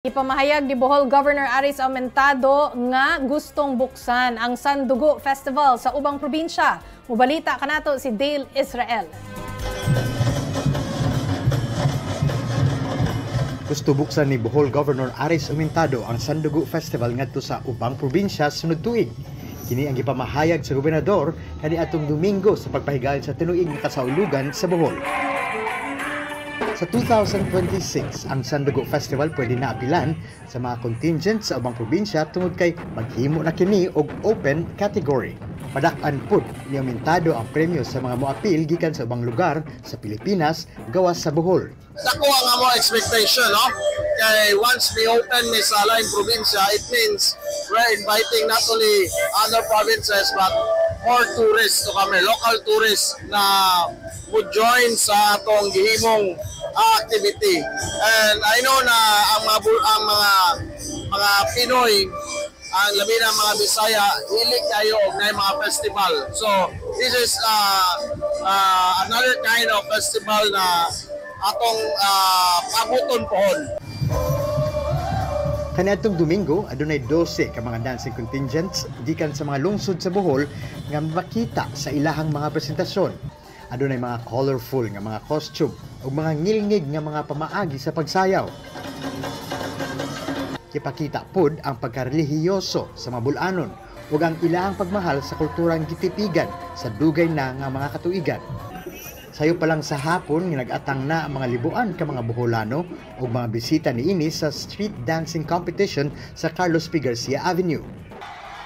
Ipamahayag ni Bohol Governor Aris Aumentado nga gustong buksan ang Sandugo Festival sa ubang probinsya. Mubalita kanato si Dale Israel. Gusto buksan ni Bohol Governor Aris Aumentado ang Sandugo Festival ngadto sa ubang probinsya sunod tuig. Kini ang ipamahayag sa gobernador kaniadtong Domingo sa pagpahigayon sa tinuig nga kasaulugan sa Bohol. Sa 2026, ang Sandugo Festival pwede na apilan sa mga contingent sa ubang probinsya tungod kay maghimo na kini og open category. Padak-an pud ni Aumentado ang premyo sa mga moapil gikan sa ubang lugar sa Pilipinas gawas sa Bohol. Dako ang amo expectation, no? Kay once we open ni sa lain probinsya, it means we're inviting not only other provinces but more tourists to come, local tourists na would join sa atong gihimong activity. And I know na ang mga Pinoy, ang labi ng mga Bisaya, hilig kayo na mga festival. So this is another kind of festival na atong pabuton pohon. Kaniadtong Domingo, adunay 12 ka mga dancing contingents gikan sa mga lungsod sa Bohol nga makita sa ilahang mga presentasyon. Adunay mga colorful nga mga costume ug mga ngilngig nga mga pamaagi sa pagsayaw. Kipakita pud ang pagkarelihiyoso sa mga bulanon ug ang ilahang pagmahal sa kulturang gitipigan sa dugay na nga mga katuigan. Sayo pa lang sa hapon nga nag-atang na ang mga libuan ka mga Boholano ug mga bisita niini sa street dancing competition sa Carlos P. Garcia Avenue.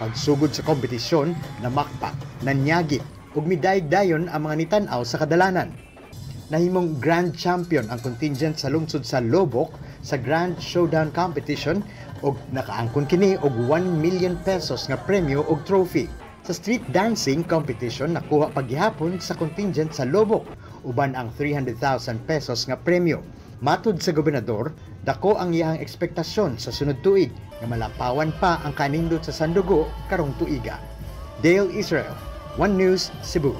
Pagsugod sa kompetisyon, namakpak, nanyagit ug midayeg-dayon ang mga nitan-aw sa kadalanan. Nahimong grand champion ang contingent sa lungsod sa Lobok sa Grand Showdown Competition ug nakaangkon kini og 1 million pesos nga premyo ug trophy. Sa street dancing competition nakuha paghihapon sa contingent sa Lobok uban ang 300,000 pesos nga premyo. Matud sa gobernador, dako ang iyang ekspektasyon sa sunod tuig nga malapawan pa ang kanindot sa Sandugo karong tuiga. Dale Israel, One News, Cebu.